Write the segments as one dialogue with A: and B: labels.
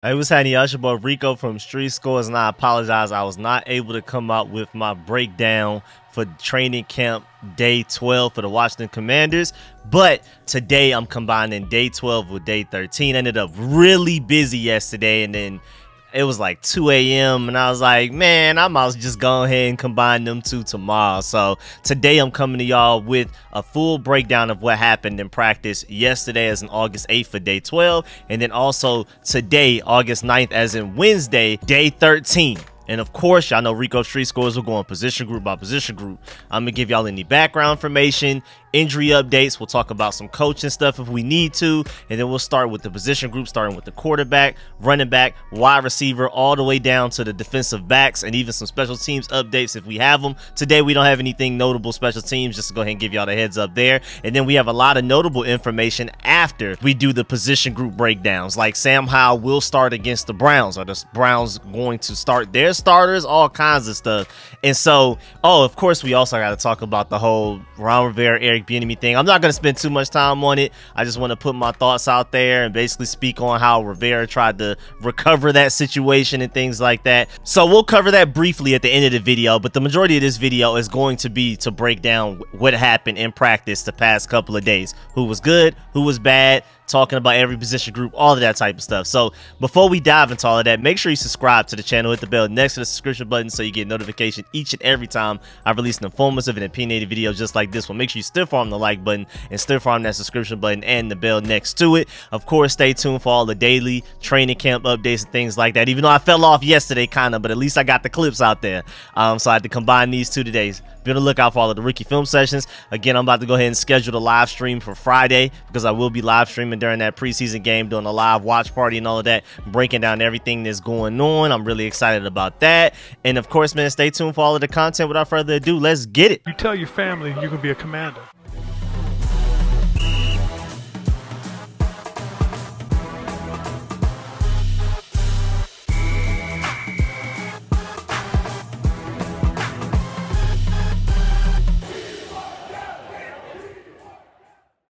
A: Hey, what's happening, y'all? It's your boy Rico from Street Scores, and I apologize. I was not able to come out with my breakdown for training camp day 12 for the Washington Commanders, but today I'm combining day 12 with day 13. I ended up really busy yesterday, and then it was like 2 a.m. and I was like, man, I might just go ahead and combine them two tomorrow. So today I'm coming to y'all with a full breakdown of what happened in practice yesterday as in August 8th for day 12, and then also today, August 9th, as in Wednesday, day 13. And of course, y'all know Rico Street Scores will go on position group by position group. I'm going to give y'all any background information, injury updates. We'll talk about some coaching stuff if we need to. And then we'll start with the position group, starting with the quarterback, running back, wide receiver, all the way down to the defensive backs, and even some special teams updates if we have them. Today, we don't have anything notable special teams, just to go ahead and give y'all the heads up there. And then we have a lot of notable information after we do the position group breakdowns. Like Sam Howell will start against the Browns. Are the Browns going to start their starters? All kinds of stuff. And so, of course, we also got to talk about the whole Ron Rivera, Eric Bieniemy thing. I'm not going to spend too much time on it. I just want to put my thoughts out there and basically speak on how Rivera tried to recover that situation and things like that. So we'll cover that briefly at the end of the video, but the majority of this video is going to be to break down what happened in practice the past couple of days. Who was good, who was bad, talking about every position group, all of that type of stuff. So before we dive into all of that, make sure you subscribe to the channel, hit the bell next to the subscription button so you get notification each and every time I release an informative and opinionated video just like this one. Make sure you stiff arm the like button and stiff arm that subscription button and the bell next to it. Of course, stay tuned for all the daily training camp updates and things like that, even though I fell off yesterday kind of, but at least I got the clips out there. So I had to combine these two today. Be on the lookout for all of the rookie film sessions. Again, I'm about to go ahead and schedule the live stream for Friday because I will be live streaming during that preseason game, doing a live watch party and all of that, breaking down everything that's going on. I'm really excited about that. And of course, man, stay tuned for all of the content. Without further ado, let's get it.
B: You tell your family you're going to be a commander.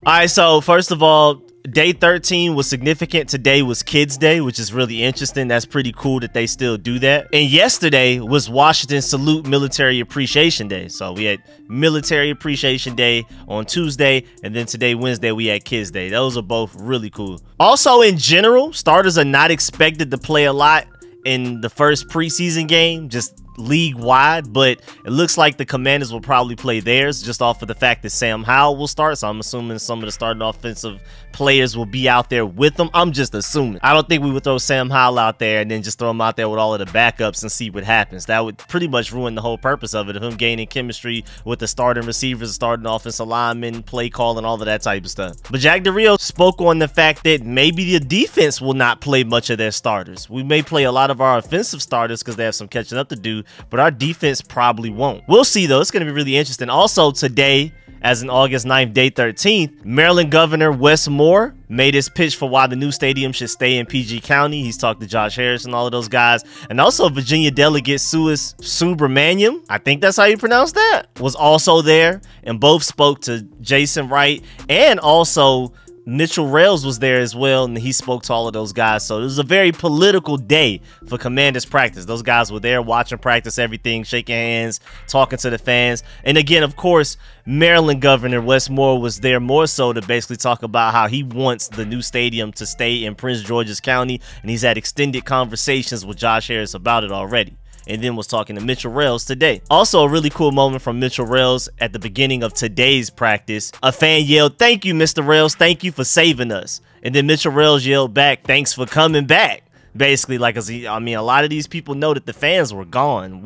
A: All right, so first of all, day 13 was significant. Today was Kids Day, which is really interesting. That's pretty cool that they still do that. And yesterday was Washington Salute Military Appreciation Day. So we had Military Appreciation Day on Tuesday, and then today, Wednesday, we had Kids Day. Those are both really cool. Also, in general, starters are not expected to play a lot in the first preseason game, just league-wide, but it looks like the Commanders will probably play theirs just off of the fact that Sam Howell will start, so I'm assuming some of the starting offensive players will be out there with them. I'm just assuming. I don't think we would throw Sam Howell out there and then just throw him out there with all of the backups and see what happens. That would pretty much ruin the whole purpose of it, of him gaining chemistry with the starting receivers, starting offensive linemen, play call, and all of that type of stuff. But Jack Del Rio spoke on the fact that maybe the defense will not play much of their starters. We may play a lot of our offensive starters because they have some catching up to do, but our defense probably won't. We'll see, though. It's going to be really interesting. Also, today, as in August 9th, day 13th, Maryland Governor Wes Moore made his pitch for why the new stadium should stay in PG County. He's talked to Josh Harris and all of those guys. And also, Virginia Delegate Suis Subramaniam, I think that's how you pronounce that, was also there. And both spoke to Jason Wright, and also Mitchell Rails was there as well, and he spoke to all of those guys. So it was a very political day for Commanders practice. Those guys were there watching practice, everything, shaking hands, talking to the fans. And again, of course, Maryland Governor Wes Moore was there more so to basically talk about how he wants the new stadium to stay in Prince George's County, and he's had extended conversations with Josh Harris about it already. And then was talking to Mitchell Rails today. Also, a really cool moment from Mitchell Rails at the beginning of today's practice. A fan yelled, "Thank you, Mr. Rails. Thank you for saving us." And then Mitchell Rails yelled back, "Thanks for coming back." Basically, like, I mean, a lot of these people know that the fans were gone.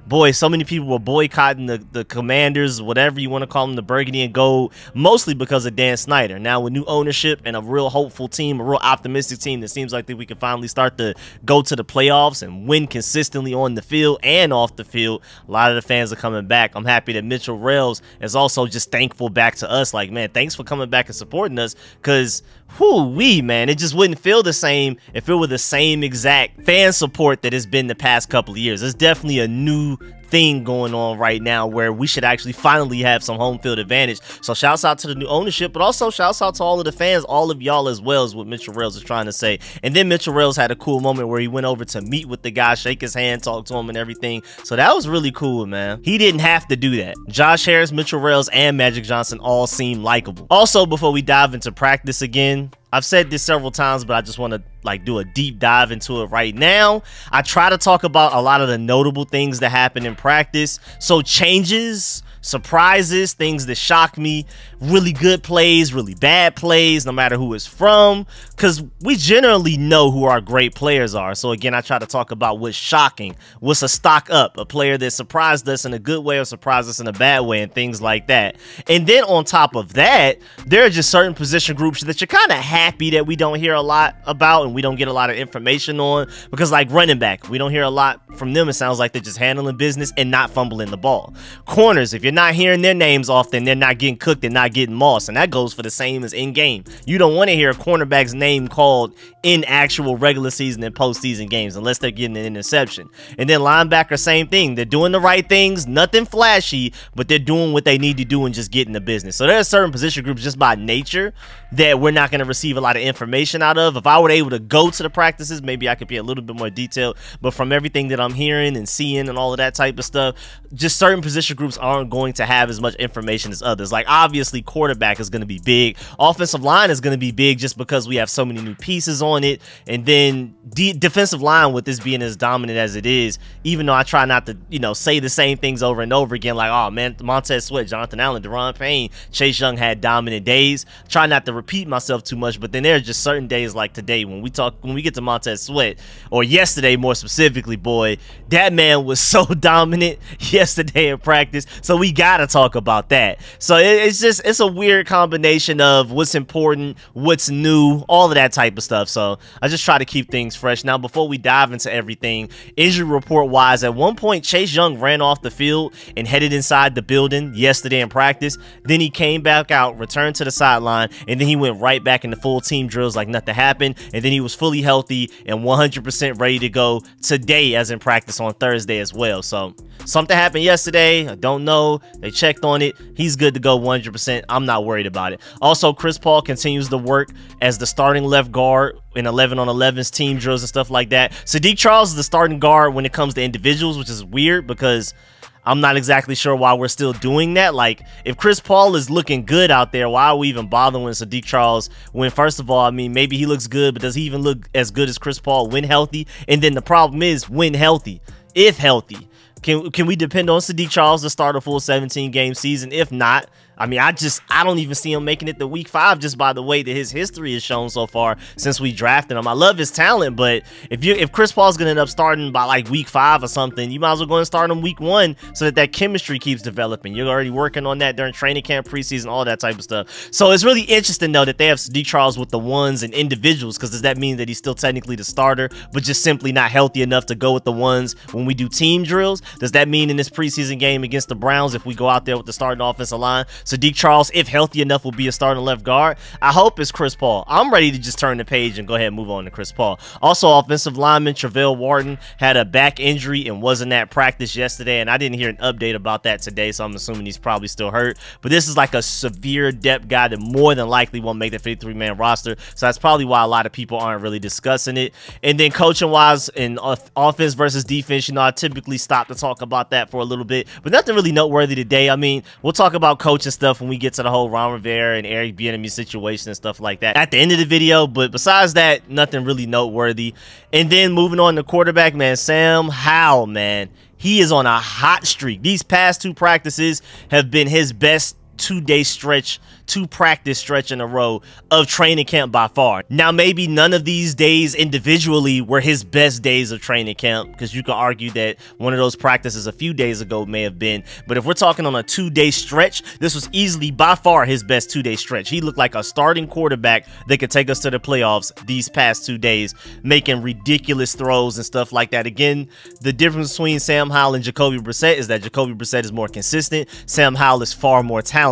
A: Boy, so many people were boycotting the Commanders, whatever you want to call them, the burgundy and gold, mostly because of Dan Snyder. Now, with new ownership and a real hopeful team, a real optimistic team that seems like that we can finally start to go to the playoffs and win consistently on the field and off the field, a lot of the fans are coming back. I'm happy that Mitchell Rails is also just thankful back to us. Like, man, thanks for coming back and supporting us, because man, it just wouldn't feel the same if it were the same exact fan support that has been the past couple of years. It's definitely a new thing going on right now where we should actually finally have some home field advantage. So shouts out to the new ownership, but also shouts out to all of the fans, all of y'all as well, is what Mitchell Rails is trying to say. And then Mitchell Rails had a cool moment where he went over to meet with the guy, shake his hand, talk to him and everything. So that was really cool, man. He didn't have to do that. Josh Harris, Mitchell Rails, and Magic Johnson all seem likable. Also, before we dive into practice again, I've said this several times, but I just want to like do a deep dive into it right now. I try to talk about a lot of the notable things that happen in practice. So changes, surprises, things that shock me, really good plays, really bad plays, no matter who it's from, because we generally know who our great players are. So again, I try to talk about what's shocking, what's a stock up, a player that surprised us in a good way or surprised us in a bad way, and things like that. And then on top of that, there are just certain position groups that you're kind of happy that we don't hear a lot about and we don't get a lot of information on, because like running back, we don't hear a lot from them. It sounds like they're just handling business and not fumbling the ball. Corners, if you're not hearing their names often, they're not getting cooked and not getting mossed, and that goes for the same as in game. You don't want to hear a cornerback's name called in actual regular season and postseason games unless they're getting an interception. And then linebacker, same thing. They're doing the right things, nothing flashy, but they're doing what they need to do and just getting the business. So there are certain position groups just by nature that we're not going to receive a lot of information out of. If I were able to go to the practices, maybe I could be a little bit more detailed, but from everything that I'm hearing and seeing and all of that type of stuff, just certain position groups aren't going to have as much information as others. Like obviously quarterback is going to be big, offensive line is going to be big just because we have so many new pieces on it, and then defensive line, with this being as dominant as it is, even though I try not to, you know, say the same things over and over again, like, oh man, Montez Sweat, Jonathan Allen, Deron Payne, Chase Young had dominant days. Try not to repeat myself too much, but then there's just certain days like today when we get to Montez Sweat, or yesterday more specifically, boy, that man was so dominant yesterday in practice. So we gotta talk about that. So it's a weird combination of what's important, what's new, all of that type of stuff. So I just try to keep things fresh. Now, before we dive into everything, injury report wise, at one point Chase Young ran off the field and headed inside the building yesterday in practice. Then he came back out, returned to the sideline, and then he went right back into full team drills like nothing happened. And then he was fully healthy and 100% ready to go today, as in practice on Thursday as well. So something happened yesterday. I don't know. They checked on it. He's good to go 100%. I'm not worried about it. Also, Chris Paul continues to work as the starting left guard in 11-on-11s, team drills and stuff like that. Sadiq Charles is the starting guard when it comes to individuals, which is weird because I'm not exactly sure why we're still doing that. Like, if Chris Paul is looking good out there, why are we even bothering with Sadiq Charles when, first of all, I mean, maybe he looks good, but does he even look as good as Chris Paul when healthy? And then the problem is, when healthy, if healthy, can we depend on Sadiq Charles to start a full 17-game season? If not, I mean, I don't even see him making it to week 5 just by the way that his history is shown so far since we drafted him. I love his talent, but if Chris Paul's gonna end up starting by like week 5 or something, you might as well go and start him week 1 so that chemistry keeps developing. You're already working on that during training camp, preseason, all that type of stuff. So it's really interesting though that they have Sadiq Charles with the ones and individuals, because does that mean that he's still technically the starter but just simply not healthy enough to go with the ones when we do team drills? Does that mean in this preseason game against the Browns, if we go out there with the starting offensive line, Sadiq Charles, if healthy enough, will be a starting left guard? I hope it's Chris Paul. I'm ready to just turn the page and go ahead and move on to Chris Paul. Also, offensive lineman Travell Wharton had a back injury and wasn't at practice yesterday, and I didn't hear an update about that today, so I'm assuming he's probably still hurt. But this is like a severe depth guy that more than likely won't make the 53-man roster, so that's probably why a lot of people aren't really discussing it. And then coaching-wise, in offense versus defense, you know, I typically stop to talk about that for a little bit, but nothing really noteworthy today. I mean, we'll talk about coaching stuff when we get to the whole Ron Rivera and Eric Bieniemy situation and stuff like that at the end of the video, but besides that, nothing really noteworthy. And then moving on to quarterback, man, Sam Howell, man, he is on a hot streak. These past 2 practices have been his best 2-day stretch, 2-practice stretch in a row of training camp by far. Now, maybe none of these days individually were his best days of training camp, because you could argue that one of those practices a few days ago may have been, but if we're talking on a 2-day stretch, this was easily by far his best 2-day stretch. He looked like a starting quarterback that could take us to the playoffs these past 2 days, making ridiculous throws and stuff like that. Again, the difference between Sam Howell and Jacoby Brissett is that Jacoby Brissett is more consistent. Sam Howell is far more talented.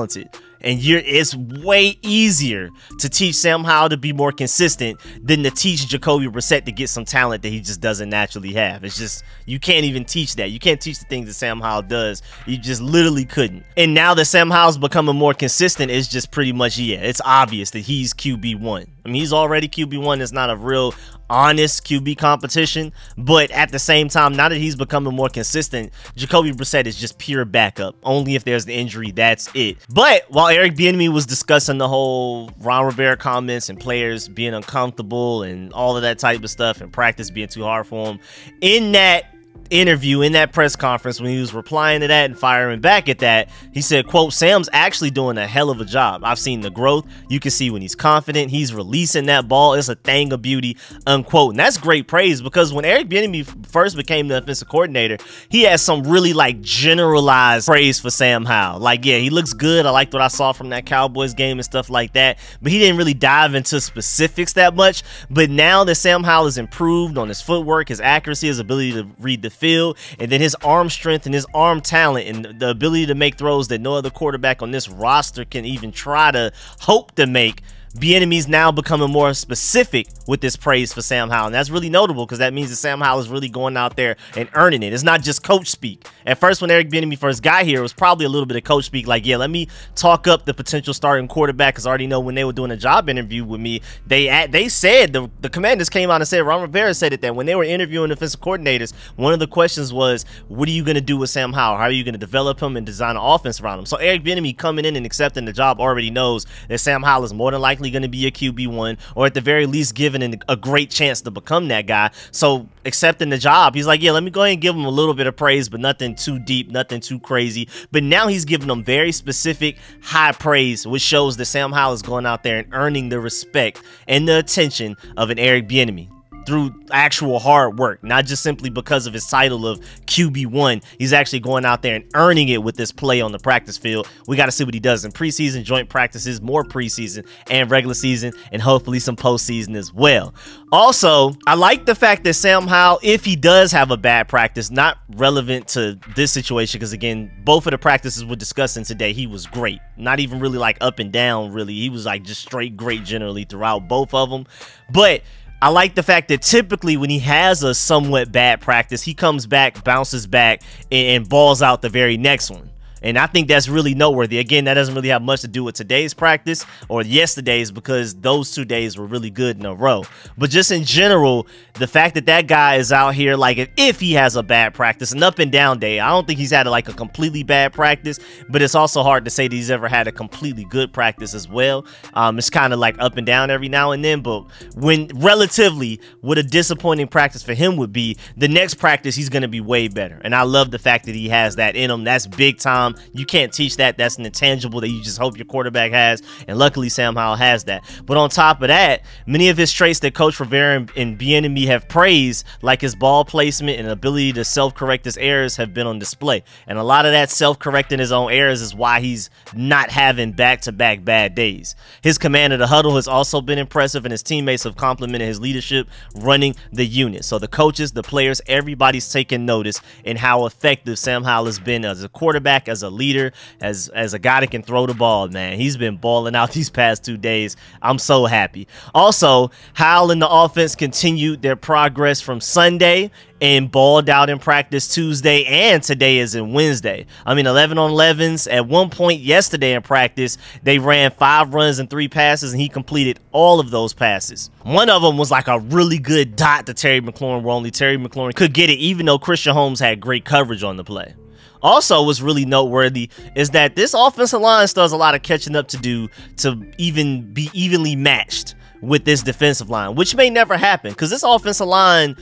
A: And it's way easier to teach Sam Howell to be more consistent than to teach Jacoby Brissett to get some talent that he just doesn't naturally have. It's just, you can't even teach that. You can't teach the things that Sam Howell does. You just literally couldn't. And now that Sam Howell's becoming more consistent, it's just pretty much, yeah, it's obvious that he's QB1. I mean, he's already QB1. It's not a real honest QB competition, but at the same time, now that he's becoming more consistent, Jacoby Brissett is just pure backup. Only if there's the injury, that's it. But while Eric Bieniemy was discussing the whole Ron Rivera comments and players being uncomfortable and all of that type of stuff and practice being too hard for him, in that interview, in that press conference, when he was replying to that and firing back at that, he said, quote, "Sam's actually doing a hell of a job. I've seen the growth. You can see when he's confident, he's releasing that ball. It's a thing of beauty," unquote. And that's great praise, because when Eric Bieniemy first became the offensive coordinator, he had some really like generalized praise for Sam Howell. Like, yeah, he looks good. I liked what I saw from that Cowboys game and stuff like that, but he didn't really dive into specifics that much. But now that Sam Howell has improved on his footwork, his accuracy, his ability to read the field, and then his arm strength and his arm talent and the ability to make throws that no other quarterback on this roster can even try to hope to make, Bieniemy's now becoming more specific with this praise for Sam Howell. And that's really notable, because that means that Sam Howell is really going out there and earning it. It's not just coach speak. At first, when Eric Bieniemy first got here, it was probably a little bit of coach speak, like, yeah, let me talk up the potential starting quarterback, because I already know when they were doing a job interview with me, they said, the Commanders came out and said, Ron Rivera said it, that when they were interviewing defensive coordinators, one of the questions was, what are you going to do with Sam Howell? How are you going to develop him and design an offense around him? So Eric Bieniemy coming in and accepting the job already knows that Sam Howell is more than likely going to be a QB1, or at the very least given a great chance to become that guy. So accepting the job, he's like, yeah, let me go ahead and give him a little bit of praise, but nothing too deep, nothing too crazy. But now he's giving them very specific high praise, which shows that Sam Howell is going out there and earning the respect and the attention of an Eric Bieniemy through actual hard work, not just simply because of his title of QB1. He's actually going out there and earning it with this play on the practice field. We got to see what he does in preseason, joint practices, more preseason and regular season, and hopefully some postseason as well. Also, I like the fact that Sam Howell, if he does have a bad practice, not relevant to this situation, because again, both of the practices we're discussing today, he was great. Not even really like up and down, really. He was like just straight great generally throughout both of them. But I like the fact that typically when he has a somewhat bad practice, he comes back, bounces back, and balls out the very next one. And I think that's really noteworthy. Again, that doesn't really have much to do with today's practice or yesterday's, because those 2 days were really good in a row. But just in general, the fact that that guy is out here, like, if he has a bad practice, an up and down day, I don't think he's had like a completely bad practice, but it's also hard to say that he's ever had a completely good practice as well. It's kind of like up and down every now and then, but when relatively what a disappointing practice for him would be, the next practice he's going to be way better. And I love the fact that he has that in him. That's big time. You can't teach that. That's an intangible that you just hope your quarterback has, and luckily Sam Howell has that. But on top of that, many of his traits that Coach Rivera and Bieniemy have praised, like his ball placement and ability to self-correct his errors, have been on display. And a lot of that self-correcting his own errors is why he's not having back-to-back bad days. His command of the huddle has also been impressive, and his teammates have complimented his leadership running the unit. So the coaches, the players, everybody's taking notice in how effective Sam Howell has been as a quarterback, as a leader, as a guy that can throw the ball, man. He's been balling out these past 2 days. I'm so happy. Also, Howell and the offense continued their progress from Sunday and balled out in practice Tuesday, and today is in Wednesday. I mean, 11 on 11s. At one point yesterday in practice, they ran 5 runs and 3 passes, and he completed all of those passes. One of them was like a really good dot to Terry McLaurin, where only Terry McLaurin could get it, even though Christian Holmes had great coverage on the play. Also, what's really noteworthy is that this offensive line still has a lot of catching up to do to even be evenly matched with this defensive line, which may never happen, because this offensive line,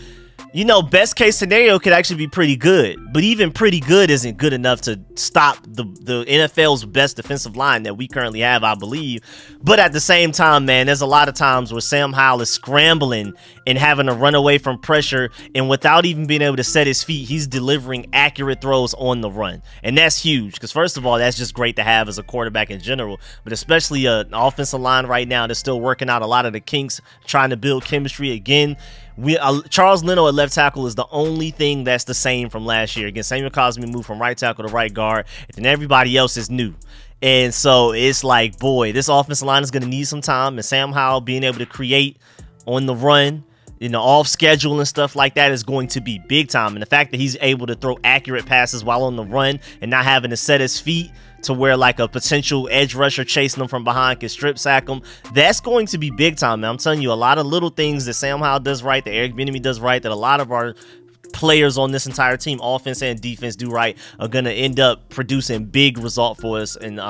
A: you know, best case scenario could actually be pretty good, but even pretty good isn't good enough to stop the NFL's best defensive line that we currently have, I believe. But at the same time, man, there's a lot of times where Sam Howell is scrambling and having to run away from pressure, and without even being able to set his feet, he's delivering accurate throws on the run. And that's huge, because first of all, that's just great to have as a quarterback in general, but especially an offensive line right now that's still working out a lot of the kinks, trying to build chemistry again. Charles Leno at left tackle is the only thing that's the same from last year. Again, Samuel Cosmi moved from right tackle to right guard, and then everybody else is new. And so it's like, boy, this offensive line is going to need some time. And Sam Howell being able to create on the run, off schedule and stuff like that is going to be big time. And the fact that he's able to throw accurate passes while on the run and not having to set his feet to where like a potential edge rusher chasing him from behind can strip sack him, that's going to be big time, man. I'm telling you, a lot of little things that Sam Howell does right, that Eric Bieniemy does right, that a lot of our players on this entire team, offense and defense, do right, are going to end up producing big result for us and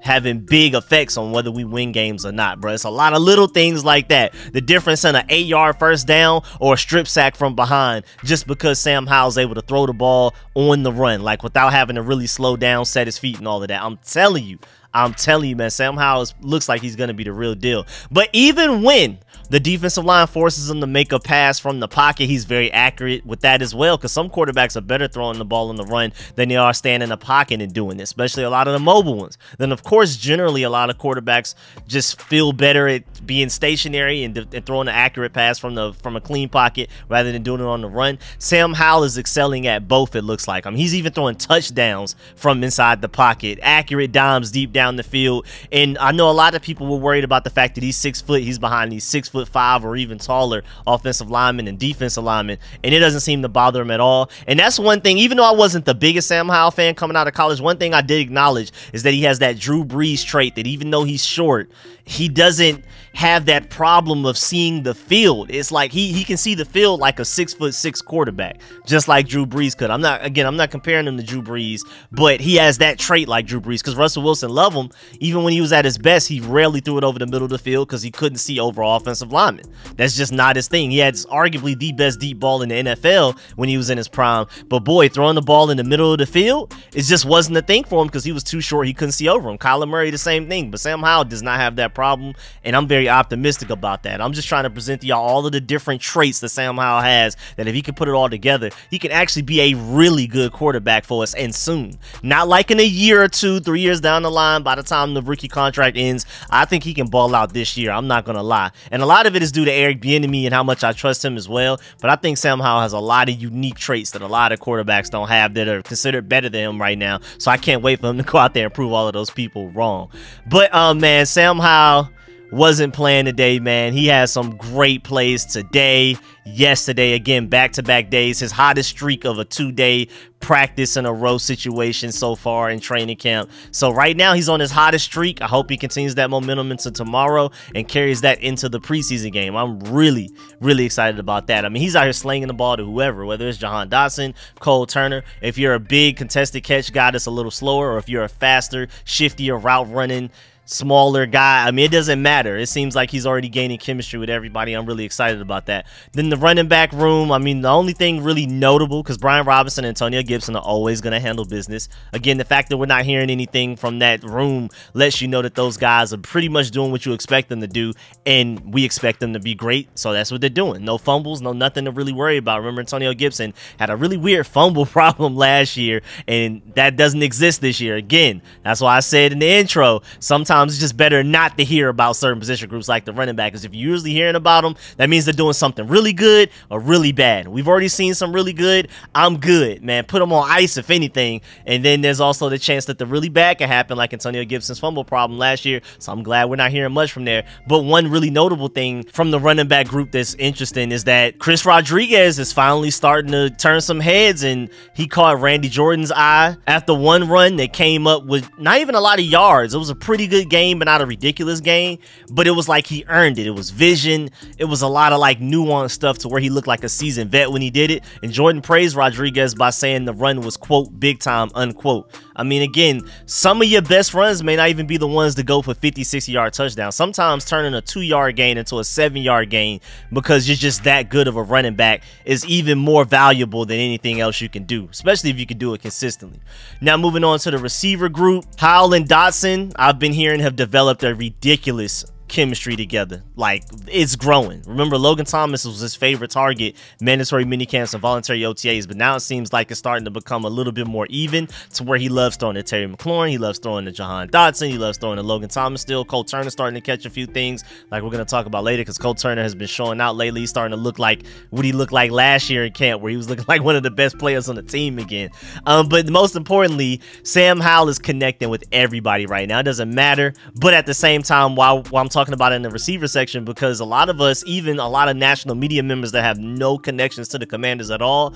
A: having big effects on whether we win games or not, bro. It's a lot of little things like that. The difference in an 8-yard first down or a strip sack from behind, just because Sam Howell's able to throw the ball on the run, like without having to really slow down, set his feet and all of that. I'm telling you, man, Sam Howell looks like he's going to be the real deal. But even when the defensive line forces him to make a pass from the pocket, he's very accurate with that as well, because some quarterbacks are better throwing the ball on the run than they are standing in the pocket and doing it, especially a lot of the mobile ones. Then, of course, generally, a lot of quarterbacks just feel better at being stationary and throwing an accurate pass from a clean pocket rather than doing it on the run. Sam Howell is excelling at both, it looks like. I mean, he's even throwing touchdowns from inside the pocket, accurate dimes deep down the field. And I know a lot of people were worried about the fact that he's 6 foot, he's behind these 6'5" or even taller offensive linemen and defensive linemen, and it doesn't seem to bother him at all. And that's one thing, even though I wasn't the biggest Sam Howell fan coming out of college, one thing I did acknowledge is that he has that Drew Brees trait, that even though he's short, he doesn't have that problem of seeing the field. It's like he can see the field like a 6'6" quarterback, just like Drew Brees could. I'm not comparing him to Drew Brees, but he has that trait like Drew Brees, because Russell Wilson loved him. Even when he was at his best, he rarely threw it over the middle of the field because he couldn't see over offensive linemen. That's just not his thing. He had arguably the best deep ball in the NFL when he was in his prime, but boy, throwing the ball in the middle of the field, it just wasn't a thing for him because he was too short. He couldn't see over him. Kyler Murray, the same thing, but Sam Howell does not have that problem, and I'm very optimistic about that. I'm just trying to present to y'all all of the different traits that Sam Howell has, that if he can put it all together, he can actually be a really good quarterback for us, and soon. Not like in a year or 2, 3 years down the line, by the time the rookie contract ends. I think he can ball out this year. I'm not going to lie. And a lot of it is due to Eric Bieniemy and how much I trust him as well, but I think Sam Howell has a lot of unique traits that a lot of quarterbacks don't have that are considered better than him right now, so I can't wait for him to go out there and prove all of those people wrong. But man, Sam Howell wasn't playing today, man. He had some great plays today, yesterday, again, back-to-back days. His hottest streak of a 2-day practice in a row situation so far in training camp. So right now he's on his hottest streak. I hope he continues that momentum into tomorrow and carries that into the preseason game. I'm really, really excited about that. I mean, he's out here slinging the ball to whoever, whether it's Jahan Dotson, Cole Turner. If you're a big contested catch guy that's a little slower, or if you're a faster, shiftier route running smaller guy, I mean, it doesn't matter. It seems like he's already gaining chemistry with everybody. I'm really excited about that. Then the running back room, I mean, the only thing really notable, because Brian Robinson and Antonio Gibson are always going to handle business. Again, the fact that we're not hearing anything from that room lets you know that those guys are pretty much doing what you expect them to do, and we expect them to be great, so that's what they're doing. No fumbles, no nothing to really worry about. Remember, Antonio Gibson had a really weird fumble problem last year, and that doesn't exist this year. Again, that's why I said in the intro, sometimes it's just better not to hear about certain position groups like the running back, because if you're usually hearing about them, that means they're doing something really good or really bad. We've already seen some really good. I'm good, man. Put them on ice if anything, and then there's also the chance that the really bad can happen, like Antonio Gibson's fumble problem last year, so I'm glad we're not hearing much from there. But one really notable thing from the running back group that's interesting is that Chris Rodriguez is finally starting to turn some heads, and he caught Randy Jordan's eye after one run that came up with not even a lot of yards. It was a pretty good game, but not a ridiculous game, but it was like he earned it. It was vision. It was a lot of like nuanced stuff to where he looked like a seasoned vet when he did it. And Jordan praised Rodriguez by saying the run was, quote, big time, unquote. I mean, again, some of your best runs may not even be the ones to go for 50, 60-yard touchdowns. Sometimes turning a 2-yard gain into a 7-yard gain because you're just that good of a running back is even more valuable than anything else you can do, especially if you can do it consistently. Now, moving on to the receiver group, Howell and Dotson, I've been hearing, have developed a ridiculous chemistry together. Like, it's growing. Remember, Logan Thomas was his favorite target, mandatory minicamps and voluntary OTAs, but now it seems like it's starting to become a little bit more even to where he loves throwing to Terry McLaurin, he loves throwing to Jahan Dotson, he loves throwing to Logan Thomas still. Cole Turner starting to catch a few things like we're going to talk about later, because Cole Turner has been showing out lately. He's starting to look like what he looked like last year in camp, where he was looking like one of the best players on the team again. But most importantly, Sam Howell is connecting with everybody right now. It doesn't matter, but at the same time, while I'm talking about it in the receiver section, because a lot of us, even a lot of national media members that have no connections to the Commanders at all,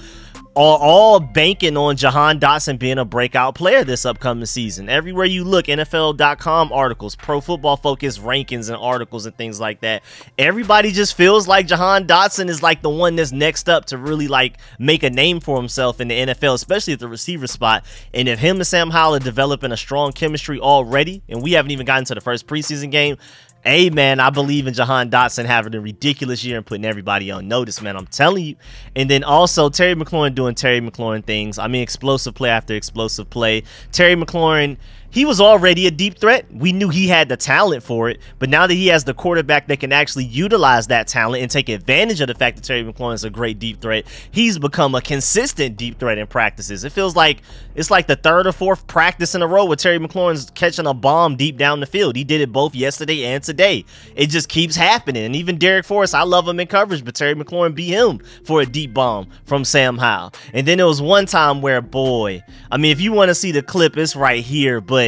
A: are all banking on Jahan Dotson being a breakout player this upcoming season. Everywhere you look, NFL.com articles, Pro Football Focus rankings and articles and things like that, everybody just feels like Jahan Dotson is like the one that's next up to really like make a name for himself in the NFL, especially at the receiver spot. And if him and Sam Howell are developing a strong chemistry already, and we haven't even gotten to the first preseason game, hey, man, I believe in Jahan Dotson having a ridiculous year and putting everybody on notice, man. I'm telling you. And then also Terry McLaurin doing Terry McLaurin things. I mean, explosive play after explosive play. Terry McLaurin, he was already a deep threat. We knew he had the talent for it, but now that he has the quarterback that can actually utilize that talent and take advantage of the fact that Terry McLaurin is a great deep threat, he's become a consistent deep threat in practices. It feels like it's like the third or fourth practice in a row where Terry McLaurin's catching a bomb deep down the field. He did it both yesterday and today. It just keeps happening. And even Derek Forrest, I love him in coverage, but Terry McLaurin beat him for a deep bomb from Sam Howell. And then there was one time where, boy, I mean, if you want to see the clip, it's right here, but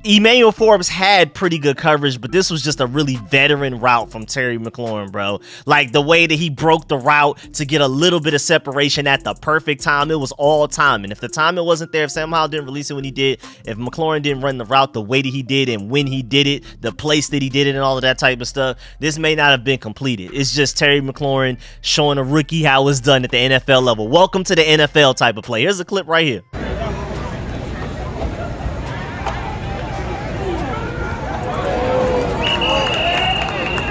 A: Emmanuel Forbes had pretty good coverage, but this was just a really veteran route from Terry McLaurin, bro. Like the way that he broke the route to get a little bit of separation at the perfect time. It was all time. And if the timing wasn't there, if Sam Howell didn't release it when he did, if McLaurin didn't run the route the way that he did and when he did it, the place that he did it and all of that type of stuff, this may not have been completed. It's just Terry McLaurin showing a rookie how it's done at the NFL level. Welcome to the NFL type of play. Here's a clip right here.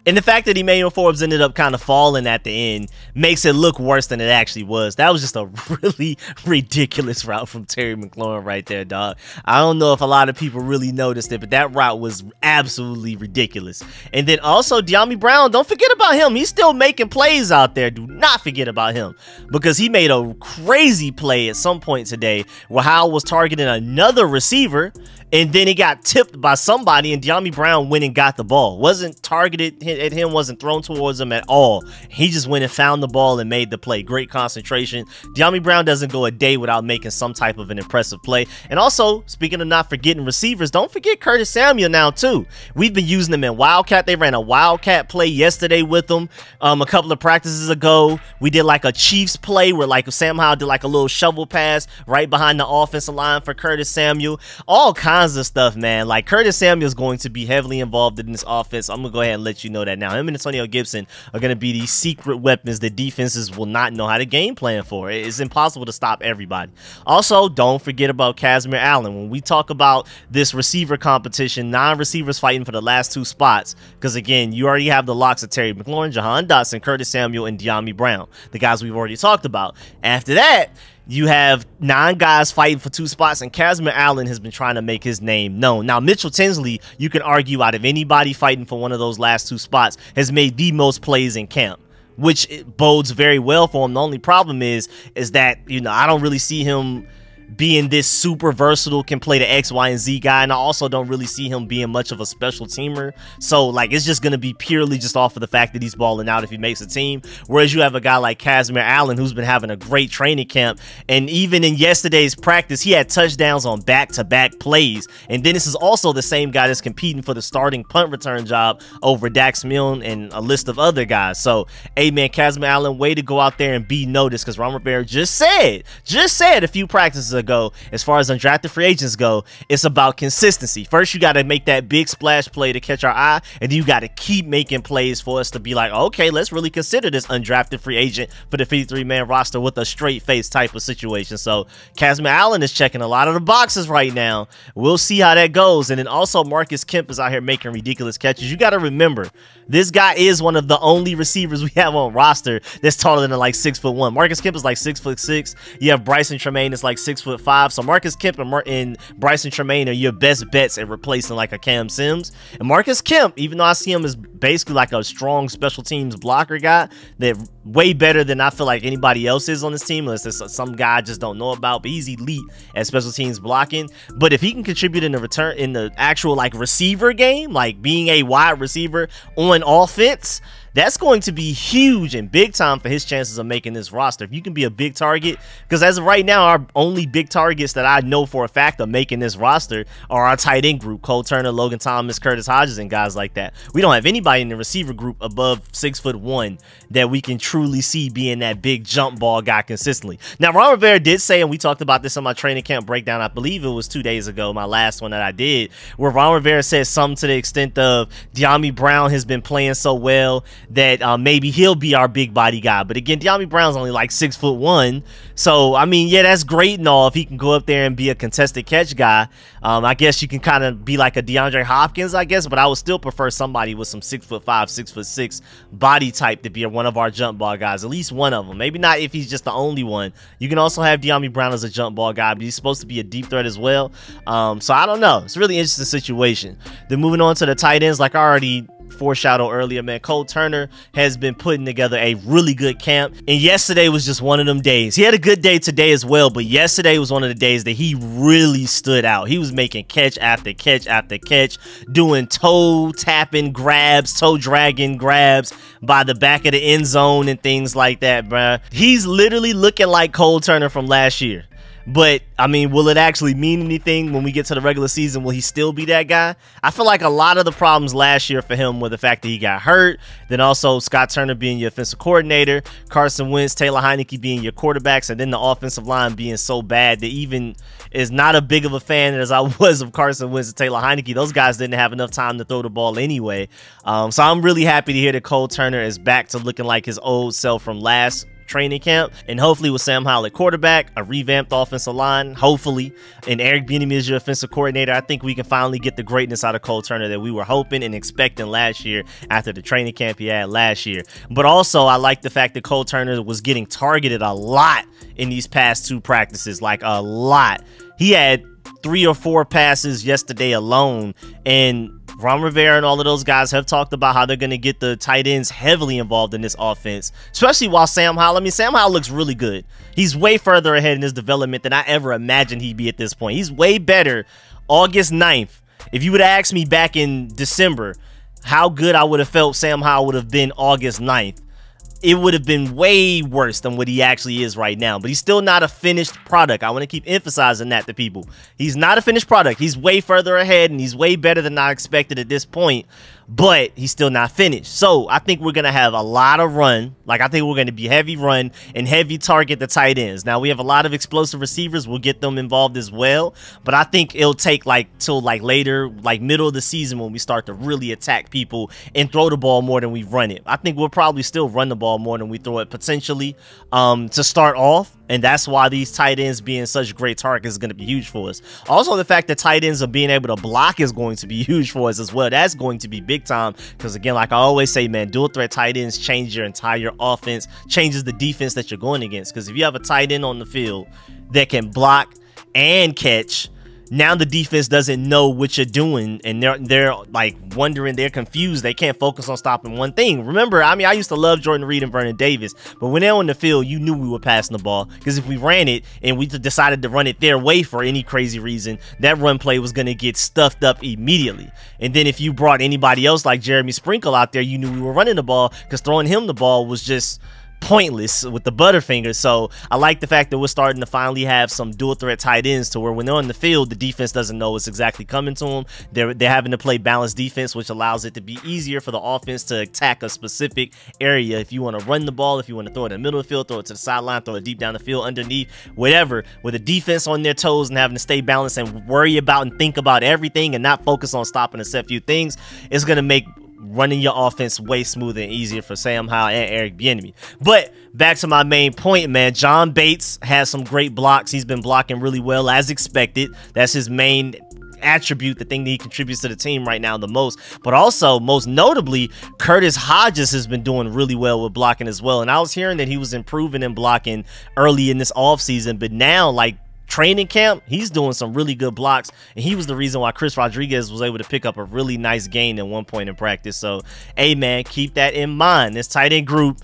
A: And the fact that Emmanuel Forbes ended up kind of falling at the end makes it look worse than it actually was. That was just a really ridiculous route from Terry McLaurin right there, dog. I don't know if a lot of people really noticed it, but that route was absolutely ridiculous. And then also Dyami Brown, don't forget about him. He's still making plays out there. Do not forget about him, because he made a crazy play at some point today where Howell was targeting another receiver, and then he got tipped by somebody, and Dyami Brown went and got the ball. Wasn't targeted at him, wasn't thrown towards him at all. He just went and found the ball and made the play. Great concentration. Dyami Brown doesn't go a day without making some type of an impressive play. And also, speaking of not forgetting receivers, don't forget Curtis Samuel now too. We've been using them in Wildcat. They ran a Wildcat play yesterday with them. A couple of practices ago, we did like a Chiefs play where like Sam Howell did like a little shovel pass right behind the offensive line for Curtis Samuel. All kinds of stuff, man. Like Curtis Samuel is going to be heavily involved in this offense. I'm gonna go ahead and let you know that now. Him and Antonio Gibson are going to be these secret weapons that defenses will not know how to game plan for. It's impossible to stop everybody. Also, don't forget about Casimir Allen. When we talk about this receiver competition, 9 receivers fighting for the last 2 spots, because again, you already have the locks of Terry McLaurin, Jahan Dotson, Curtis Samuel, and Dyami Brown, the guys we've already talked about. After that, you have 9 guys fighting for 2 spots, and Casimir Allen has been trying to make his name known. Now, Mitchell Tinsley, you can argue out of anybody fighting for one of those last 2 spots, has made the most plays in camp, which bodes very well for him. The only problem is that, you know, I don't really see him being this super versatile, can play the X, Y, and Z guy, and I also don't really see him being much of a special teamer. So like it's just going to be purely just off of the fact that he's balling out if he makes a team. Whereas you have a guy like Casimir Allen who's been having a great training camp, and even in yesterday's practice he had touchdowns on back-to-back plays. And then this is also the same guy that's competing for the starting punt return job over Dax Milne and a list of other guys. So hey man, Casimir Allen, way to go out there and be noticed, because Ron Rivera just said a few practices ago, as far as undrafted free agents go, it's about consistency. First, you got to make that big splash play to catch our eye, and then you got to keep making plays for us to be like, okay, let's really consider this undrafted free agent for the 53-man roster with a straight face type of situation. So Casimir Allen is checking a lot of the boxes right now. We'll see how that goes. And then also Marcus Kemp is out here making ridiculous catches. You got to remember, this guy is one of the only receivers we have on roster that's taller than like 6'1". Marcus Kemp is like 6'6". You have Bryson Tremaine is like 6'4". 6'5". So Marcus Kemp and Bryson Tremaine are your best bets at replacing like a Cam Sims. And Marcus Kemp, even though I see him as basically like a strong special teams blocker guy, that way better than I feel like anybody else is on this team, unless there's some guy I just don't know about, but he's elite at special teams blocking. But if he can contribute in the actual like receiver game, like being a wide receiver on offense, that's going to be huge and big time for his chances of making this roster. If you can be a big target, because as of right now, our only big targets that I know for a fact of making this roster are our tight end group, Cole Turner, Logan Thomas, Curtis Hodges, and guys like that. We don't have anybody in the receiver group above 6'1" that we can truly see being that big jump ball guy consistently. Now, Ron Rivera did say, and we talked about this on my training camp breakdown, I believe it was 2 days ago, my last one that I did, where Ron Rivera said something to the extent of Dyami Brown has been playing so well that maybe he'll be our big body guy. But again, Dyami Brown's only like 6'1", so I mean, yeah, that's great and all if he can go up there and be a contested catch guy. I guess you can kind of be like a DeAndre Hopkins, I guess, but I would still prefer somebody with some 6'5", 6'6" body type to be one of our jump ball guys, at least one of them. Maybe not if he's just the only one. You can also have Dyami Brown as a jump ball guy, but he's supposed to be a deep threat as well. So I don't know. It's a really interesting situation. Then moving on to the tight ends, like I already foreshadowed earlier, man, Cole Turner has been putting together a really good camp, and yesterday was just one of them days. He had a good day today as well, but yesterday was one of the days that he really stood out. He was making catch after catch after catch, doing toe tapping grabs, toe dragging grabs by the back of the end zone and things like that, bruh. He's literally looking like Cole Turner from last year. But, I mean, will it actually mean anything when we get to the regular season? Will he still be that guy? I feel like a lot of the problems last year for him were the fact that he got hurt, then also Scott Turner being your offensive coordinator, Carson Wentz, Taylor Heineke being your quarterbacks, and then the offensive line being so bad that even as not a big of a fan as I was of Carson Wentz and Taylor Heineke, those guys didn't have enough time to throw the ball anyway. So I'm really happy to hear that Cole Turner is back to looking like his old self from last training camp, and hopefully with Sam Howell at quarterback, a revamped offensive line, hopefully, and Eric Bieniemy is your offensive coordinator, I think we can finally get the greatness out of Cole Turner that we were hoping and expecting last year after the training camp he had last year. But also, I like the fact that Cole Turner was getting targeted a lot in these past 2 practices, like a lot. He had 3 or 4 passes yesterday alone, and Ron Rivera and all of those guys have talked about how they're going to get the tight ends heavily involved in this offense, especially while Sam Howell, I mean, Sam Howell looks really good. He's way further ahead in his development than I ever imagined he'd be at this point. He's way better August 9th. If you would have asked me back in December how good I would have felt Sam Howell would have been August 9th, it would have been way worse than what he actually is right now. But he's still not a finished product. I want to keep emphasizing that to people. He's not a finished product. He's way further ahead, and he's way better than I expected at this point. But he's still not finished. So I think we're going to have a lot of run. Like, I think we're going to be heavy run and heavy target the tight ends. Now, we have a lot of explosive receivers. We'll get them involved as well. But I think it'll take till later, like middle of the season, when we start to really attack people and throw the ball more than we run it. I think we'll probably still run the ball more than we throw it potentially to start off. And that's why these tight ends being such great targets is going to be huge for us. Also, the fact that tight ends are being able to block is going to be huge for us as well. That's going to be big time because, again, like I always say, man, dual threat tight ends change your entire offense, changes the defense that you're going against. Because if you have a tight end on the field that can block and catch, now the defense doesn't know what you're doing, and they're like wondering, they're confused. They can't focus on stopping one thing. Remember, I mean, I used to love Jordan Reed and Vernon Davis, but when they're on the field, you knew we were passing the ball, because if we ran it and we decided to run it their way for any crazy reason, that run play was going to get stuffed up immediately. And then if you brought anybody else like Jeremy Sprinkle out there, you knew we were running the ball, because throwing him the ball was just pointless with the Butterfingers. So I like the fact that we're starting to finally have some dual threat tight ends to where when they're on the field, the defense doesn't know what's exactly coming to them. They're having to play balanced defense, which allows it to be easier for the offense to attack a specific area. If you want to run the ball, if you want to throw it in the middle of the field, throw it to the sideline, throw it deep down the field, underneath, whatever, with the defense on their toes and having to stay balanced and worry about and think about everything and not focus on stopping a set few things, it's going to make running your offense way smoother and easier for Sam Howell and Eric Bieniemy. But back to my main point, man, John Bates has some great blocks. He's been blocking really well as expected. That's his main attribute, the thing that he contributes to the team right now the most. But also, most notably, Curtis Hodges has been doing really well with blocking as well. And I was hearing that he was improving in blocking early in this offseason, but now, like, training camp, he's doing some really good blocks, and he was the reason why Chris Rodriguez was able to pick up a really nice gain at one point in practice. So, hey, man, keep that in mind. This tight end group,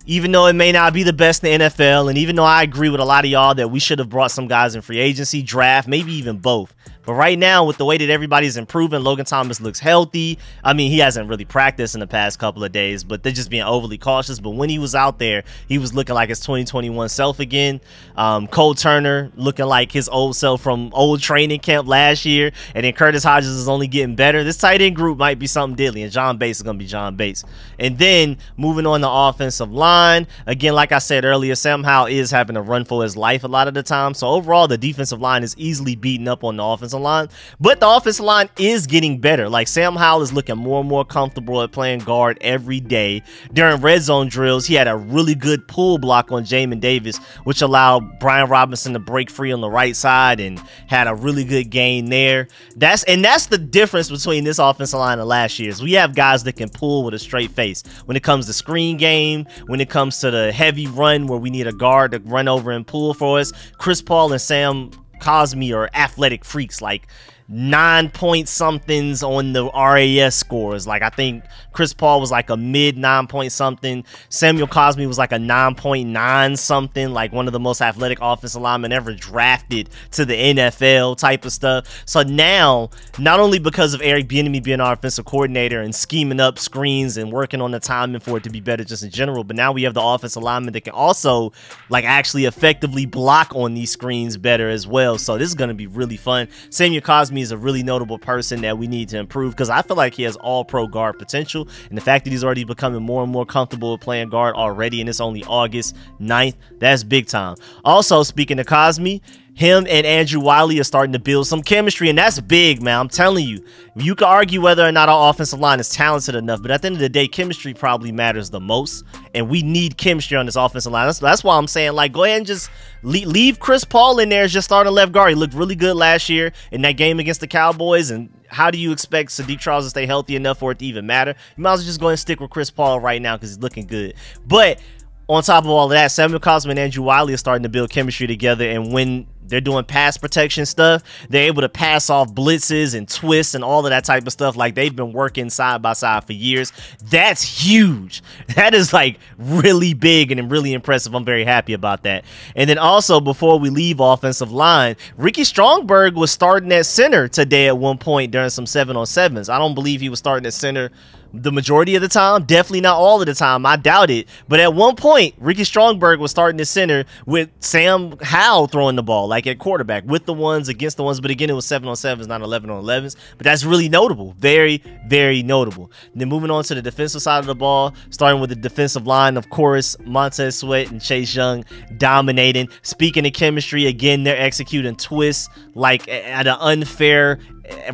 A: even though it may not be the best in the NFL, and even though I agree with a lot of y'all that we should have brought some guys in free agency, draft, maybe even both. But right now, with the way that everybody's improving, Logan Thomas looks healthy. I mean, he hasn't really practiced in the past couple of days, but they're just being overly cautious. But when he was out there, he was looking like his 2021 self again. Cole Turner looking like his old self from old training camp last year. And then Curtis Hodges is only getting better. This tight end group might be something deadly, and John Bates is going to be John Bates. And then moving on to offensive line, again, like I said earlier, Sam Howell is having to run for his life a lot of the time. So overall, the defensive line is easily beaten up on the offensive line, but the offensive line is getting better. Like, Sam Howell is looking more and more comfortable at playing guard every day. During red zone drills, he had a really good pull block on Jamin Davis, which allowed Brian Robinson to break free on the right side and had a really good gain there. That's the difference between this offensive line and last year's. We have guys that can pull with a straight face when it comes to screen game, when it comes to the heavy run where we need a guard to run over and pull for us. Chris Paul and Sam Cosmi are athletic freaks, like 9-point-somethings on the RAS scores. Like, I think Chris Paul was like a mid 9-point-something. Samuel Cosmi was like a 9.9-something, like one of the most athletic offensive linemen ever drafted to the NFL type of stuff. So now, not only because of Eric Bieniemy being our offensive coordinator and scheming up screens and working on the timing for it to be better just in general, but now we have the offensive lineman that can also like actually effectively block on these screens better as well. So this is going to be really fun. Samuel Cosmi is a really notable person that we need to improve, because I feel like he has all pro guard potential, and the fact that he's already becoming more and more comfortable with playing guard already, and it's only August 9th, that's big time. Also, speaking of Cosmi, him and Andrew Wiley are starting to build some chemistry, and that's big, man. I'm telling you. You can argue whether or not our offensive line is talented enough, but at the end of the day, chemistry probably matters the most, and we need chemistry on this offensive line. That's why I'm saying, like, go ahead and just leave Chris Paul in there as just starting left guard. He looked really good last year in that game against the Cowboys, and how do you expect Sadiq Charles to stay healthy enough for it to even matter? You might as well just go ahead and stick with Chris Paul right now because he's looking good. But on top of all of that, Samuel Cosmi and Andrew Wiley are starting to build chemistry together, and when they're doing pass protection stuff, they're able to pass off blitzes and twists and all of that type of stuff like they've been working side by side for years. That's huge. That is like really big and really impressive. I'm very happy about that. And then also, before we leave offensive line, Ricky Strongberg was starting at center today at one point during some 7-on-7s. I don't believe he was starting at center the majority of the time, definitely not all of the time. I doubt it. But at one point, Ricky Strongberg was starting to center with Sam Howell throwing the ball, like at quarterback, with the ones against the ones. But again, it was 7-on-7s, not 11-on-11s. But that's really notable. Very, very notable. And then moving on to the defensive side of the ball, starting with the defensive line, of course, Montez Sweat and Chase Young dominating. Speaking of chemistry, again, they're executing twists like at an unfair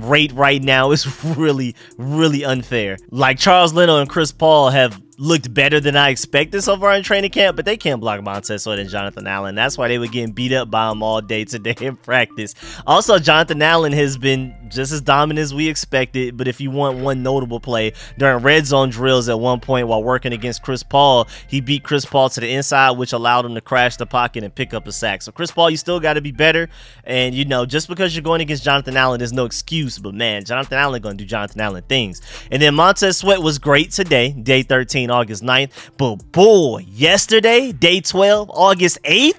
A: rate right now. It's really, really unfair. Like, Charles Leno and Chris Paul have looked better than I expected so far in training camp, but they can't block Montez Sweat and Jonathan Allen. That's why they were getting beat up by him all day today in practice. Also, Jonathan Allen has been just as dominant as we expected, but if you want one notable play, during red zone drills at one point while working against Chris Paul, he beat Chris Paul to the inside, which allowed him to crash the pocket and pick up a sack. So Chris Paul, you still got to be better, and you know, just because you're going against Jonathan Allen, there's no excuse, but man, Jonathan Allen going to do Jonathan Allen things. And then Montez Sweat was great today, day 13, August 9th, but boy, yesterday, day 12, August 8th,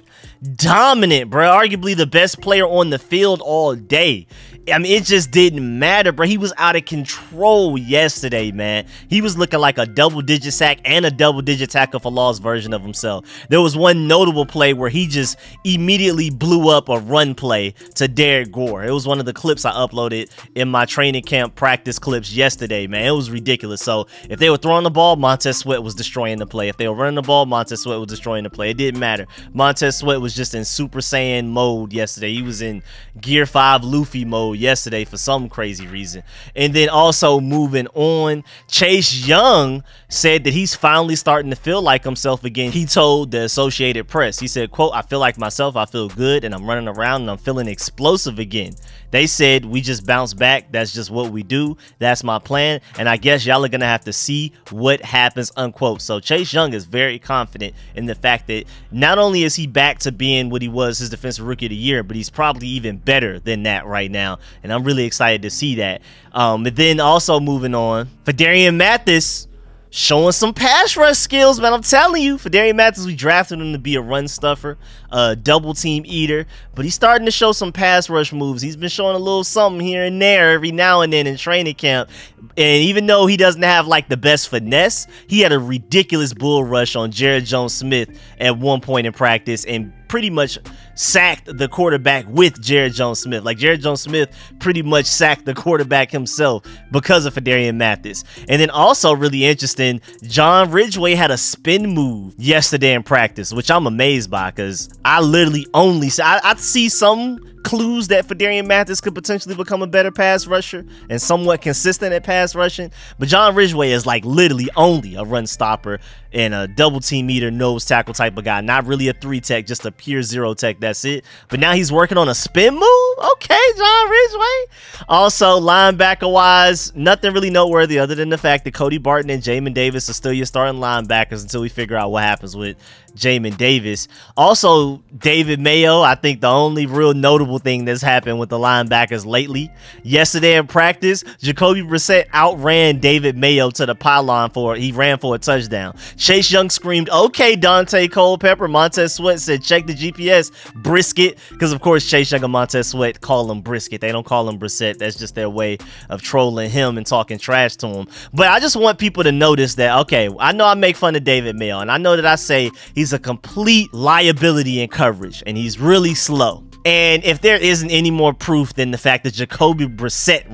A: dominant, bro. Arguably the best player on the field all day. I mean, it just didn't matter, bro. He was out of control yesterday, man. He was looking like a double-digit sack and a double-digit tackle for loss version of himself. There was one notable play where he just immediately blew up a run play to Derek Gore. It was one of the clips I uploaded in my training camp practice clips yesterday, man. It was ridiculous. So if they were throwing the ball, Montez Sweat was destroying the play. If they were running the ball, Montez Sweat was destroying the play. It didn't matter. Montez Sweat was just in Super Saiyan mode yesterday. He was in Gear 5 Luffy mode Bowl yesterday for some crazy reason. And then also moving on, Chase Young said that he's finally starting to feel like himself again. He told the Associated Press, he said, quote, "I feel like myself, I feel good, and I'm running around and I'm feeling explosive again. They said we just bounce back. That's just what we do. That's my plan. And I guess y'all are going to have to see what happens," unquote. So Chase Young is very confident in the fact that not only is he back to being what he was his Defensive Rookie of the Year, but he's probably even better than that right now. And I'm really excited to see that. And then also moving on, Phidarian Mathis showing some pass rush skills, man. I'm telling you, Phidarian Mathis, we drafted him to be a run stuffer, a double team eater, but he's starting to show some pass rush moves. He's been showing a little something here and there every now and then in training camp. And even though he doesn't have like the best finesse, he had a ridiculous bull rush on Jared Jones-Smith at one point in practice and pretty much sacked the quarterback with Jared Jones-Smith. Like, Jared Jones-Smith pretty much sacked the quarterback himself because of Phidarian Mathis. And then also really interesting, John Ridgeway had a spin move yesterday in practice, which I'm amazed by because I literally only I see some clues that Phidarian Mathis could potentially become a better pass rusher and somewhat consistent at pass rushing, but John Ridgeway is like literally only a run stopper and a double team eater, nose tackle type of guy, not really a 3-tech, just a pure 0-tech, that's it. But now he's working on a spin move. Okay, John Ridgeway. Also, linebacker wise, nothing really noteworthy other than the fact that Cody Barton and Jamin Davis are still your starting linebackers until we figure out what happens with Jamin Davis. Also, David Mayo, I think the only real notable thing that's happened with the linebackers lately. Yesterday in practice, Jacoby Brissett outran David Mayo to the pylon he ran for a touchdown. Chase Young screamed, "Okay, Dante Culpepper." Montez Sweat said, "Check the GPS, brisket," because of course Chase Young and Montez Sweat call him brisket. They don't call him Brissett. That's just their way of trolling him and talking trash to him. But I just want people to notice that, okay, I know I make fun of David Mayo, and I know that I say he's a complete liability in coverage, and he's really slow. And if there isn't any more proof than the fact that Jacoby Brissett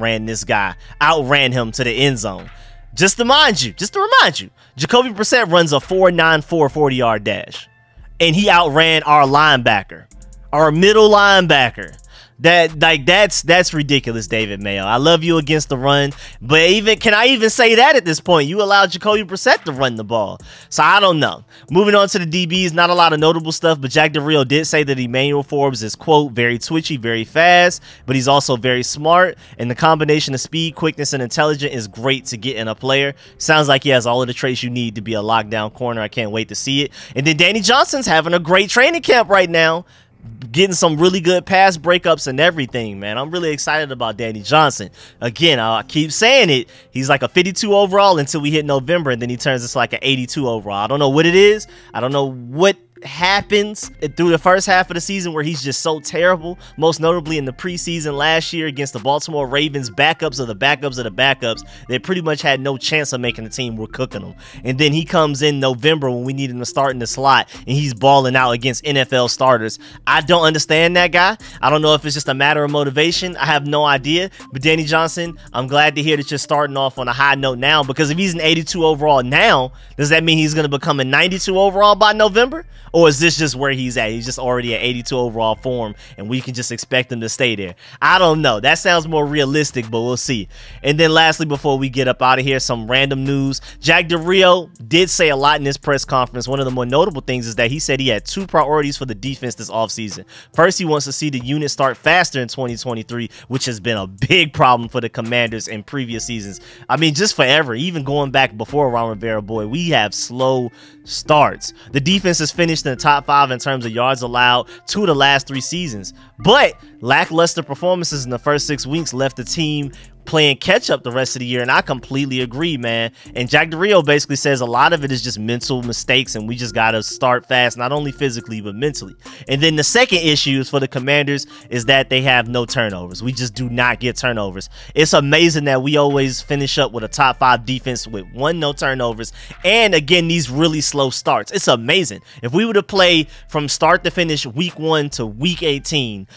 A: outran him to the end zone. Just to remind you, Jacoby Brissett runs a 4.94 40-yard dash, and he outran our linebacker, our middle linebacker. That's ridiculous, David Mayo. I love you against the run, but can I even say that at this point? You allowed Jacoby Brissett to run the ball. So I don't know. Moving on to the DBs, not a lot of notable stuff, but Jack Del Rio did say that Emmanuel Forbes is, quote, "very twitchy, very fast, but he's also very smart, and the combination of speed, quickness, and intelligence is great to get in a player. Sounds like he has all of the traits you need to be a lockdown corner. I can't wait to see it." And then Danny Johnson's having a great training camp right now, getting some really good pass breakups and everything, man. I'm really excited about Danny Johnson. Again, I keep saying it. He's like a 52 overall until we hit November, and then he turns into like an 82 overall. I don't know what it is. I don't know what happens through the first half of the season where he's just so terrible, most notably in the preseason last year against the Baltimore Ravens, backups of the backups of the backups. They pretty much had no chance of making the team. We're cooking them, and then he comes in November when we need him to start in the slot, and he's balling out against NFL starters. I don't understand that guy. I don't know if it's just a matter of motivation. I have no idea. But Danny Johnson, I'm glad to hear that you're starting off on a high note now, because if he's an 82 overall now, does that mean he's going to become a 92 overall by November? Or is this just where he's at? He's just already at 82 overall form, and we can just expect him to stay there. I don't know. That sounds more realistic, but we'll see. And then lastly, before we get up out of here, some random news. Jack Del Rio did say a lot in his press conference. One of the more notable things is that he said he had 2 priorities for the defense this offseason. First, he wants to see the unit start faster in 2023, which has been a big problem for the Commanders in previous seasons. I mean, just forever, even going back before Ron Rivera, boy, we have slow starts. The defense has finished in the top 5 in terms of yards allowed 2 of the last 3 seasons, but lackluster performances in the first 6 weeks left the team playing catch up the rest of the year, and I completely agree, man. And Jack Del Rio basically says a lot of it is just mental mistakes, and we just got to start fast, not only physically but mentally. And then the second issue is for the Commanders is that they have no turnovers. We just do not get turnovers. It's amazing that we always finish up with a top 5 defense with 1 no turnovers, and again, these really slow starts. It's amazing. If we were to play from start to finish week 1 to week 18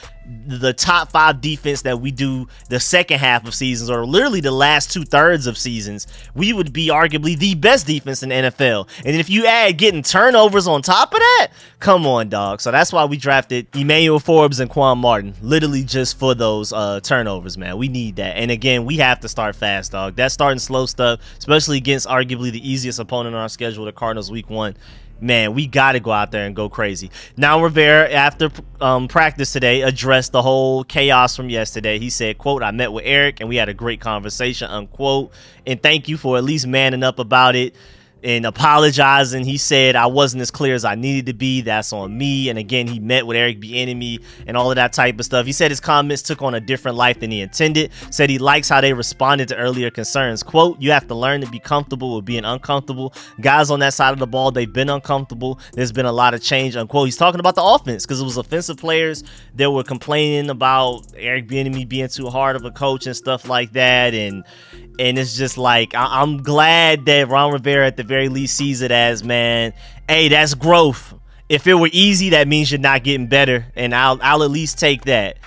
A: the top 5 defense that we do the second half of seasons, or literally the last 2/3 of seasons, we would be arguably the best defense in the NFL. And if you add getting turnovers on top of that, come on, dog. So that's why we drafted Emmanuel Forbes and Quan Martin, literally just for those turnovers, man. We need that. And again, we have to start fast, dog. That starting slow stuff, especially against arguably the easiest opponent on our schedule, the Cardinals, week 1. Man, we got to go out there and go crazy. Now, Rivera, after practice today, addressed the whole chaos from yesterday. He said, quote, "I met with Eric and we had a great conversation," unquote. "And thank you for at least manning up about it and apologizing." He said, "I wasn't as clear as I needed to be. That's on me." And again, he met with Eric Bieniemy and all of that type of stuff. He said his comments took on a different life than he intended. Said he likes how they responded to earlier concerns. Quote, "You have to learn to be comfortable with being uncomfortable. Guys on that side of the ball, they've been uncomfortable. There's been a lot of change," unquote. He's talking about the offense because it was offensive players that were complaining about Eric Bieniemy being too hard of a coach and stuff like that. And it's just like, I'm glad that Ron Rivera at the very least sees it as, man, hey, that's growth. If it were easy, that means you're not getting better, and I'll at least take that.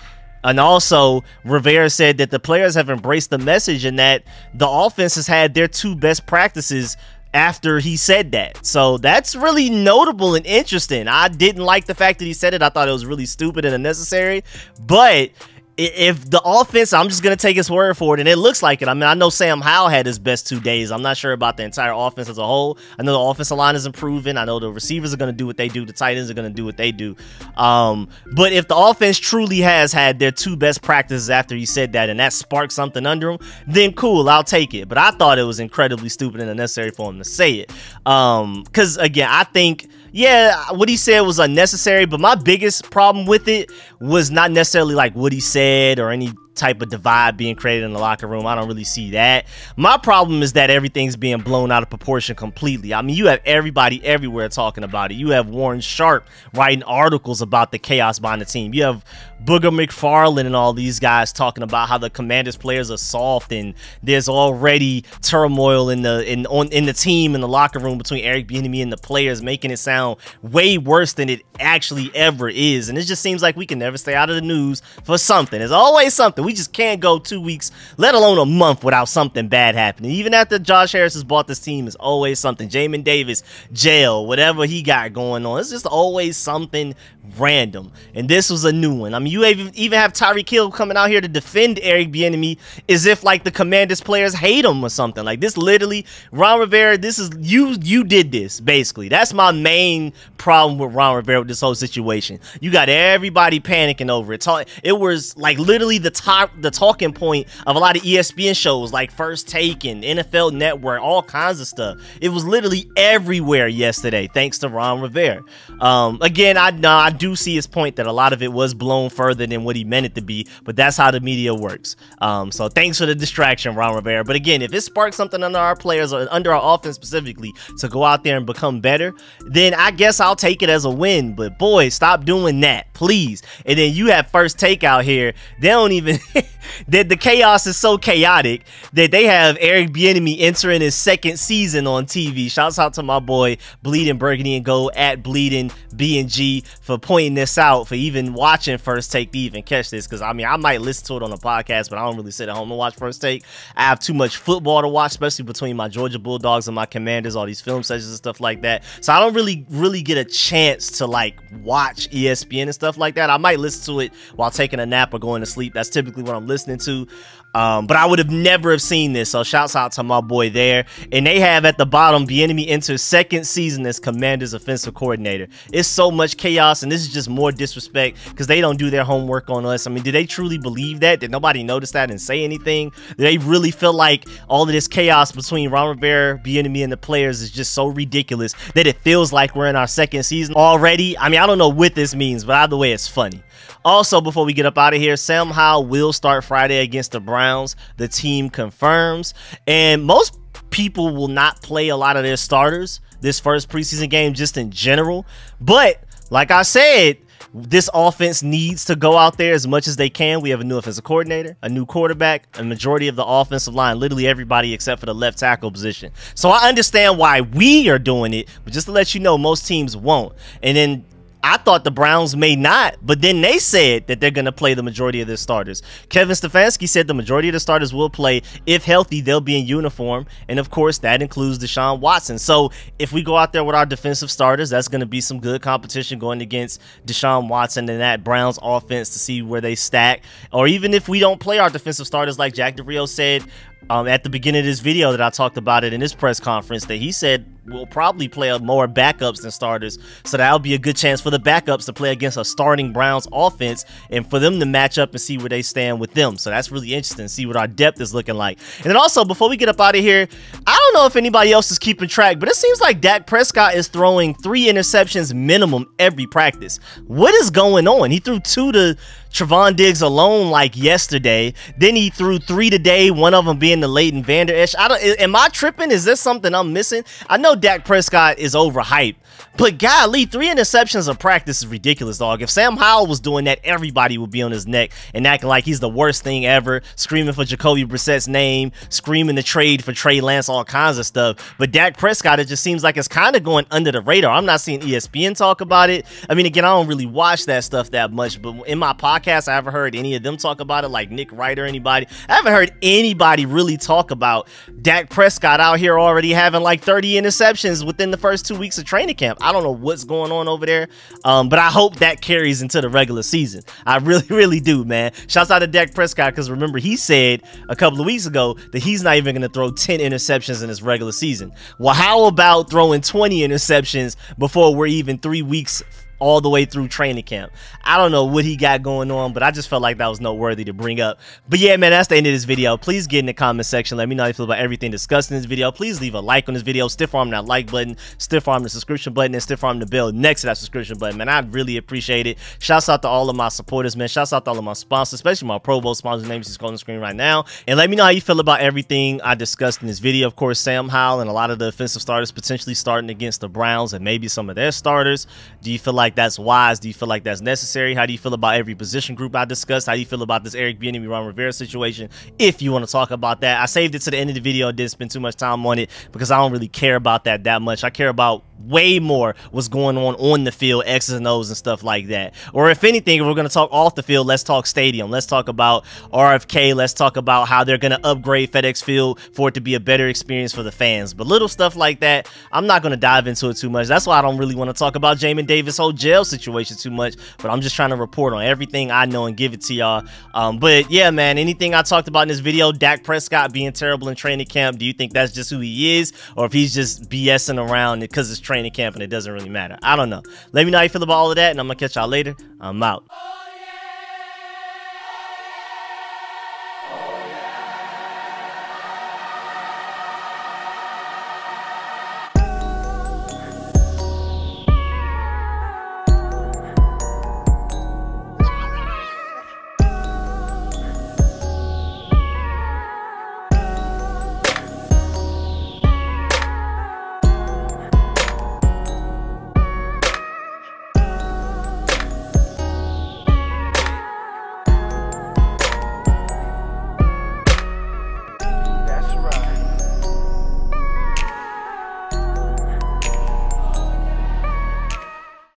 A: And also, Rivera said that the players have embraced the message and that the offense has had their 2 best practices after he said that. So that's really notable and interesting. I didn't like the fact that he said it. I thought it was really stupid and unnecessary. But if the offense, I'm just going to take his word for it, and it looks like it. I mean, I know Sam Howell had his best 2 days. I'm not sure about the entire offense as a whole. I know the offensive line is improving. I know the receivers are going to do what they do. The tight ends are going to do what they do. But if the offense truly has had their 2 best practices after he said that, and that sparked something under him, then cool, I'll take it. But I thought it was incredibly stupid and unnecessary for him to say it. Because, again, I think, yeah, what he said was unnecessary, but my biggest problem with it was not necessarily like what he said or any type of divide being created in the locker room. I don't really see that. My problem is that everything's being blown out of proportion completely. I mean, you have everybody everywhere talking about it. You have Warren Sharp writing articles about the chaos behind the team. You have Booger McFarland and all these guys talking about how the Commanders players are soft, and there's already turmoil in the team, in the locker room between Eric Bieniemy and the players, making it sound way worse than it actually ever is. And it just seems like we can never stay out of the news for something. There's always something. We just can't go 2 weeks, let alone a month, without something bad happening. Even after Josh Harris has bought this team, it's always something. Jamin Davis, jail, whatever he got going on. It's just always something random. And this was a new one. I mean, you even have Tyreek Hill coming out here to defend Eric Bieniemy as if like the Commanders players hate him or something. Like, this literally, Ron Rivera, this is you did this, basically. That's my main problem with Ron Rivera with this whole situation. You got everybody panicking over it. It was like literally the talking point of a lot of ESPN shows like First Take and NFL Network, all kinds of stuff. It was literally everywhere yesterday, thanks to Ron Rivera. Again, I do see his point that a lot of it was blown further than what he meant it to be, but that's how the media works. So thanks for the distraction, Ron Rivera. But again, if it sparks something under our players or under our offense specifically to go out there and become better, then I guess I'll take it as a win. But boy, stop doing that, please. And then you have First Take out here. They don't even that the chaos is so chaotic that they have Eric Bieniemy entering his 2nd season on TV. Shouts out to my boy Bleeding Burgundy and Go at Bleeding B&G for pointing this out, for even watching First Take to even catch this. Because I mean, I might listen to it on a podcast, but I don't really sit at home and watch First Take. I have too much football to watch, especially between my Georgia Bulldogs and my Commanders, all these film sessions and stuff like that. So I don't really get a chance to like watch ESPN and stuff like that. I might listen to it while taking a nap or going to sleep. That's typically what I'm listening to. But I would have never have seen this. So shouts out to my boy there. And they have at the bottom, Bieniemy enters 2nd season as Commanders offensive coordinator. It's so much chaos, and this is just more disrespect because they don't do their homework on us. I mean, did they truly believe that? Did nobody notice that and say anything? Do they really feel like all of this chaos between Ron Rivera, Bieniemy, and the players is just so ridiculous that it feels like we're in our 2nd season already? I mean, I don't know what this means, but either way, it's funny. Also, before we get up out of here, Sam Howell will start Friday against the Browns. The team confirms. And most people will not play a lot of their starters this first preseason game just in general. But like I said, this offense needs to go out there as much as they can. We have a new offensive coordinator, a new quarterback, a majority of the offensive line, literally everybody except for the left tackle position. So I understand why we are doing it, but just to let you know, most teams won't. And then I thought the Browns may not, but then they said that they're going to play the majority of their starters. Kevin Stefanski said the majority of the starters will play. If healthy, they'll be in uniform. And of course, that includes Deshaun Watson. So if we go out there with our defensive starters, that's going to be some good competition going against Deshaun Watson and that Browns offense to see where they stack. Or even if we don't play our defensive starters, like Jack Del Rio said at the beginning of this video that I talked about it in this press conference, that he said we'll probably play more backups than starters. So that'll be a good chance for the backups to play against a starting Browns offense and for them to match up and see where they stand with them. So that's really interesting to see what our depth is looking like. And then also, before we get up out of here, I don't know if anybody else is keeping track, but it seems like Dak Prescott is throwing 3 interceptions minimum every practice. What is going on? He threw 2 to Trevon Diggs alone like yesterday. Then he threw 3 today, one of them being the Leighton Vander Esch. Am I tripping? Is there something I'm missing? I know Dak Prescott is overhyped, but golly, 3 interceptions of practice is ridiculous, dog. If Sam Howell was doing that, everybody would be on his neck and acting like he's the worst thing ever, screaming for Jacoby Brissett's name, screaming to trade for Trey Lance, all kinds of stuff. But Dak Prescott, it just seems like it's kind of going under the radar. I'm not seeing ESPN talk about it. I mean, again, I don't really watch that stuff that much, but in my podcast, I haven't heard any of them talk about it, like Nick Wright or anybody. I haven't heard anybody really talk about Dak Prescott out here already having like 30 interceptions within the first 2 weeks of training camp. I don't know what's going on over there, but I hope that carries into the regular season. I really do, man. Shouts out to Dak Prescott, because remember, he said a couple of weeks ago that he's not even going to throw 10 interceptions in his regular season. Well, how about throwing 20 interceptions before we're even 3 weeks all the way through training camp? I don't know what he got going on, but I just felt like that was noteworthy to bring up. But yeah, man, that's the end of this video. Please get in the comment section. Let me know how you feel about everything discussed in this video. Please leave a like on this video. Stiff arm that like button, stiff arm the subscription button, and stiff arm the bell next to that subscription button, man. I'd really appreciate it. Shouts out to all of my supporters, man. Shouts out to all of my sponsors, especially my Pro Bowl sponsors' names just on the screen right now. And let me know how you feel about everything I discussed in this video. Of course, Sam Howell and a lot of the offensive starters potentially starting against the Browns and maybe some of their starters. Do you feel like that's wise? Do you feel like that's necessary? How do you feel about every position group I discussed? How do you feel about this Eric Bieniemy, Ron Rivera situation? If you want to talk about that, I saved it to the end of the video. Didn't spend too much time on it because I don't really care about that much. I care about way more what's going on the field, X's and O's and stuff like that. Or if anything, if we're going to talk off the field, let's talk stadium. Let's talk about RFK. Let's talk about how they're going to upgrade FedEx Field for it to be a better experience for the fans. But little stuff like that, I'm not going to dive into it too much. That's why I don't really want to talk about Jamin Davis' whole jail situation too much, but I'm just trying to report on everything I know and give it to y'all. But yeah, man, anything I talked about in this video, Dak Prescott being terrible in training camp, do you think that's just who he is, or if he's just BSing around because it's training camp and it doesn't really matter? I don't know. Let me know how you feel about all of that, and I'm gonna catch y'all later. I'm out.